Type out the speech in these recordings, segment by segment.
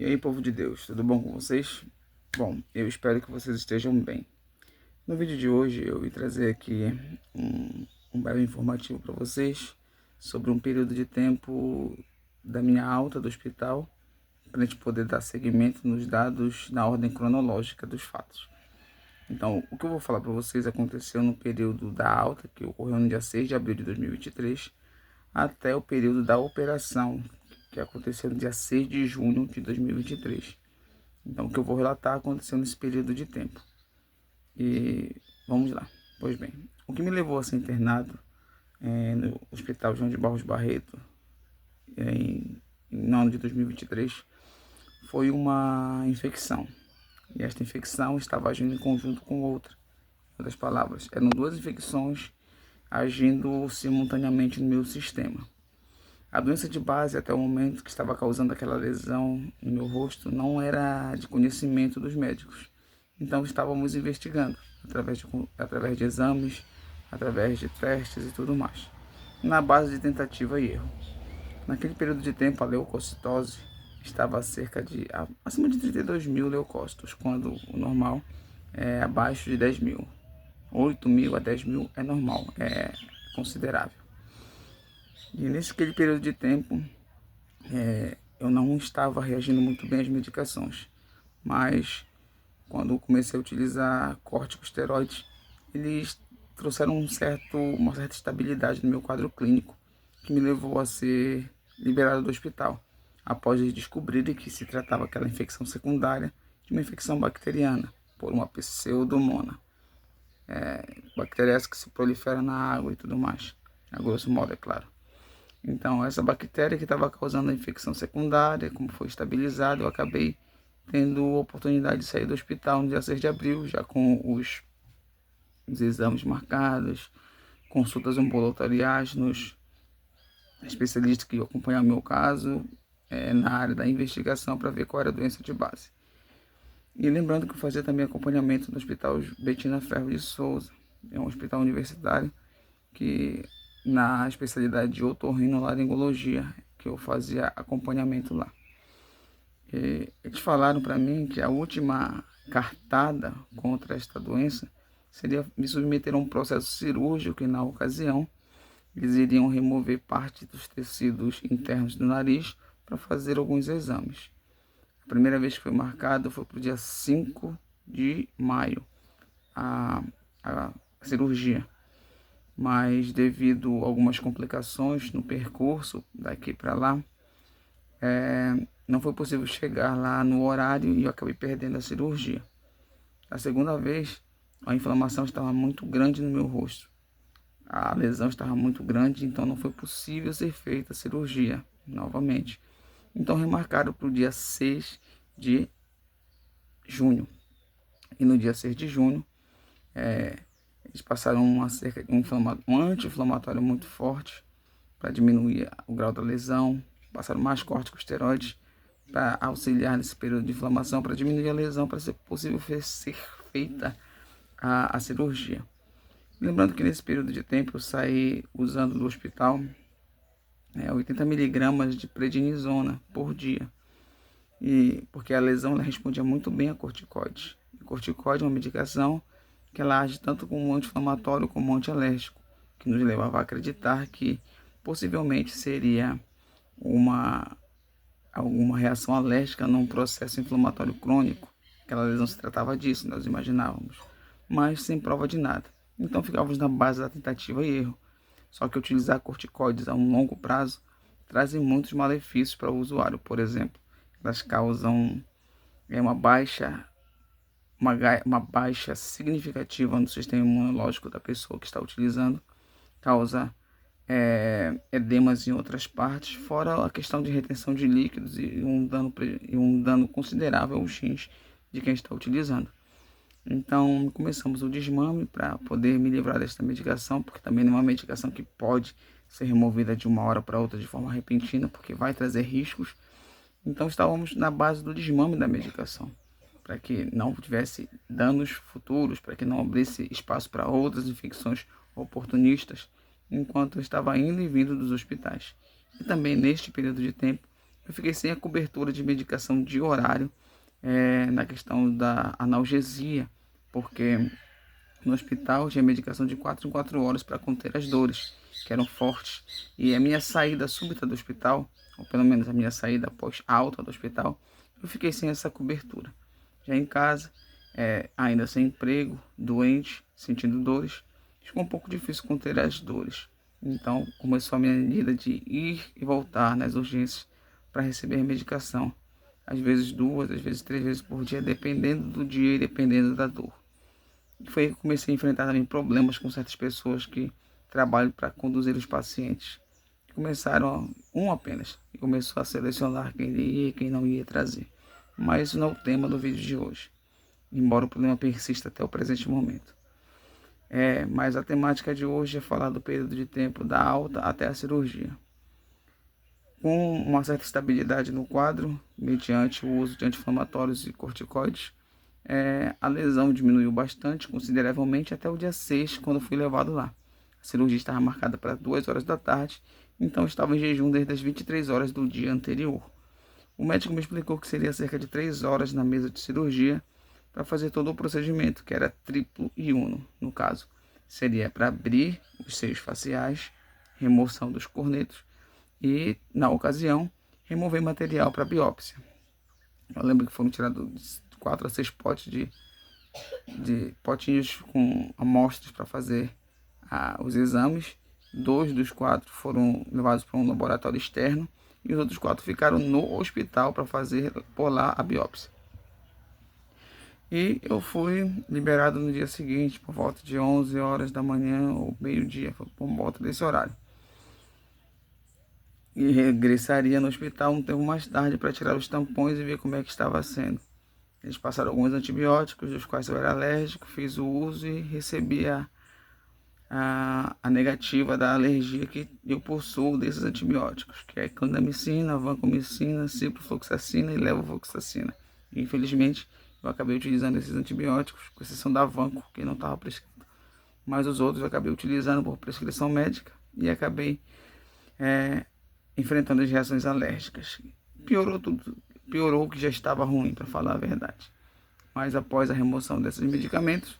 E aí, povo de Deus, tudo bom com vocês? Bom, eu espero que vocês estejam bem. No vídeo de hoje eu vim trazer aqui um breve informativo para vocês sobre um período de tempo da minha alta do hospital, para a gente poder dar seguimento nos dados na ordem cronológica dos fatos. Então, o que eu vou falar para vocês aconteceu no período da alta, que ocorreu no dia 6 de abril de 2023, até o período da operação, que aconteceu no dia 6 de junho de 2023. Então, o que eu vou relatar aconteceu nesse período de tempo. E vamos lá. Pois bem, o que me levou a ser internado no Hospital João de Barros Barreto no ano de 2023 foi uma infecção. E esta infecção estava agindo em conjunto com outra. Em outras palavras, eram duas infecções agindo simultaneamente no meu sistema. A doença de base, até o momento que estava causando aquela lesão no meu rosto, não era de conhecimento dos médicos. Então estávamos investigando, através de exames, através de testes e tudo mais, na base de tentativa e erro. Naquele período de tempo, a leucocitose estava acima de 32 mil leucócitos, quando o normal é abaixo de 10 mil. 8 mil a 10 mil é normal, é considerável. E nesse período de tempo, eu não estava reagindo muito bem às medicações, mas quando eu comecei a utilizar corticosteroides, eles trouxeram uma certa estabilidade no meu quadro clínico, que me levou a ser liberado do hospital, após eles descobrirem que se tratava aquela infecção secundária de uma infecção bacteriana, por uma pseudomonas. Bactéria essa que se prolifera na água e tudo mais, a grosso modo, é claro. Então, essa bactéria que estava causando a infecção secundária, como foi estabilizada, eu acabei tendo a oportunidade de sair do hospital no dia 6 de abril, já com os exames marcados, consultas ambulatoriais nos especialistas que acompanham o meu caso, na área da investigação para ver qual era a doença de base. E lembrando que eu fazia também acompanhamento no Hospital Betina Ferro de Souza, é um hospital universitário que na especialidade de otorrinolaringologia, que eu fazia acompanhamento lá. Eles falaram para mim que a última cartada contra esta doença seria me submeter a um processo cirúrgico, e na ocasião eles iriam remover parte dos tecidos internos do nariz para fazer alguns exames. A primeira vez que foi marcado foi para o dia 5 de maio, a cirurgia. Mas devido a algumas complicações no percurso daqui para lá, não foi possível chegar lá no horário e eu acabei perdendo a cirurgia. A segunda vez, a inflamação estava muito grande no meu rosto. A lesão estava muito grande, então não foi possível ser feita a cirurgia novamente. Então remarcaram para o dia 6 de junho. E no dia 6 de junho, eles passaram um anti-inflamatório muito forte para diminuir o grau da lesão. Passaram mais corticosteroides para auxiliar nesse período de inflamação, para diminuir a lesão, para ser possível ser feita a cirurgia. Lembrando que nesse período de tempo eu saí usando do hospital 80 miligramas de prednisona por dia, e porque a lesão ela respondia muito bem a corticoide. O corticoide é uma medicação que ela age tanto como anti-inflamatório como antialérgico, que nos levava a acreditar que possivelmente seria alguma reação alérgica num processo inflamatório crônico. Aquela lesão se tratava disso, nós imaginávamos, mas sem prova de nada. Então ficávamos na base da tentativa e erro. Só que utilizar corticoides a um longo prazo trazem muitos malefícios para o usuário. Por exemplo, elas causam uma baixa significativa no sistema imunológico da pessoa que está utilizando, causa edemas em outras partes, fora a questão de retenção de líquidos e um dano considerável aos rins de quem está utilizando. Então começamos o desmame para poder me livrar desta medicação, porque também não é uma medicação que pode ser removida de uma hora para outra de forma repentina, porque vai trazer riscos. Então estávamos na base do desmame da medicação, para que não tivesse danos futuros, para que não abrisse espaço para outras infecções oportunistas, enquanto eu estava indo e vindo dos hospitais. E também neste período de tempo eu fiquei sem a cobertura de medicação de horário na questão da analgesia, porque no hospital tinha medicação de 4 em 4 horas para conter as dores, que eram fortes. E a minha saída súbita do hospital, ou pelo menos a minha saída após alta do hospital, eu fiquei sem essa cobertura. Já em casa, ainda sem emprego, doente, sentindo dores, ficou um pouco difícil conter as dores. Então começou a minha vida de ir e voltar nas urgências para receber medicação. Às vezes 2, às vezes 3 vezes por dia, dependendo do dia e dependendo da dor. Foi que comecei a enfrentar também problemas com certas pessoas que trabalham para conduzir os pacientes. Começaram um apenas, e começou a selecionar quem ia e quem não ia trazer. Mas isso não é o tema do vídeo de hoje, embora o problema persista até o presente momento. Mas a temática de hoje é falar do período de tempo da alta até a cirurgia. Com uma certa estabilidade no quadro, mediante o uso de anti-inflamatórios e corticoides, a lesão diminuiu bastante, consideravelmente, até o dia 6, quando fui levado lá. A cirurgia estava marcada para 2 horas da tarde, então estava em jejum desde as 23 horas do dia anterior. O médico me explicou que seria cerca de 3 horas na mesa de cirurgia para fazer todo o procedimento, que era triplo e uno, no caso. Seria para abrir os seios faciais, remoção dos cornetos e, na ocasião, remover material para biópsia. Eu lembro que foram tirados 4 a 6 potes de potinhos com amostras para fazer os exames. 2 dos 4 foram levados para um laboratório externo e os outros 4 ficaram no hospital para fazer por lá a biópsia. E eu fui liberado no dia seguinte, por volta de 11 horas da manhã ou meio-dia, por volta desse horário. E regressaria no hospital um tempo mais tarde para tirar os tampões e ver como é que estava sendo. Eles passaram alguns antibióticos, dos quais eu era alérgico, fiz o uso e recebi a negativa da alergia que eu possuo desses antibióticos, que é clindamicina, vancomicina, ciprofloxacina e levofloxacina. E, infelizmente, eu acabei utilizando esses antibióticos, com exceção da vanco, que não estava prescrito. Mas os outros eu acabei utilizando por prescrição médica e acabei enfrentando as reações alérgicas. Piorou tudo, piorou o que já estava ruim, para falar a verdade. Mas após a remoção desses medicamentos,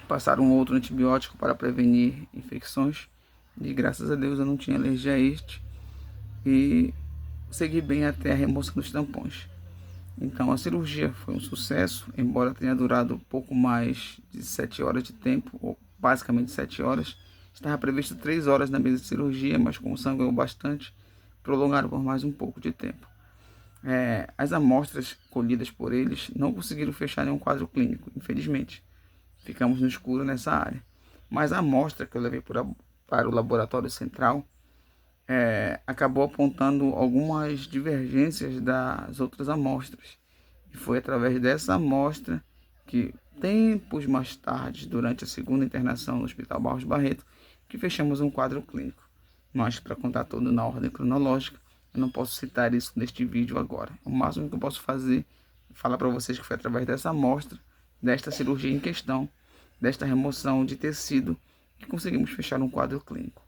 passaram um outro antibiótico para prevenir infecções. E graças a Deus eu não tinha alergia a este. E segui bem até a remoção dos tampões. Então a cirurgia foi um sucesso, embora tenha durado pouco mais de 7 horas de tempo, ou basicamente 7 horas. Estava previsto 3 horas na mesa de cirurgia, mas como sangrou bastante, prolongaram por mais um pouco de tempo. As amostras colhidas por eles não conseguiram fechar nenhum quadro clínico, infelizmente. Ficamos no escuro nessa área. Mas a amostra que eu levei para o laboratório central acabou apontando algumas divergências das outras amostras. E foi através dessa amostra que, tempos mais tarde, durante a segunda internação no Hospital Barros Barreto, que fechamos um quadro clínico. Mas, para contar tudo na ordem cronológica, eu não posso citar isso neste vídeo agora. O máximo que eu posso fazer é falar para vocês que foi através dessa amostra, desta cirurgia em questão, desta remoção de tecido, que conseguimos fechar um quadro clínico.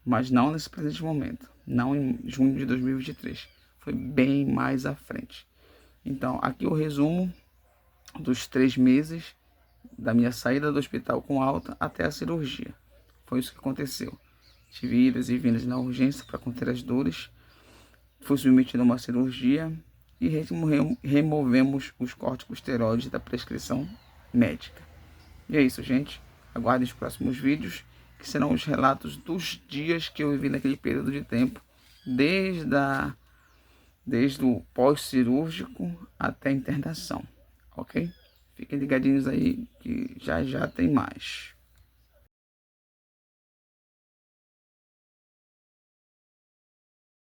Mas não nesse presente momento, não em junho de 2023, foi bem mais à frente. Então, aqui o resumo dos 3 meses da minha saída do hospital com alta até a cirurgia. Foi isso que aconteceu. Tive idas e vindas na urgência para conter as dores, fui submetido a uma cirurgia e removemos os corticosteroides da prescrição médica. E é isso, gente. Aguardem os próximos vídeos, que serão os relatos dos dias que eu vivi naquele período de tempo, desde o pós-cirúrgico até a internação, ok? Fiquem ligadinhos aí que já já tem mais.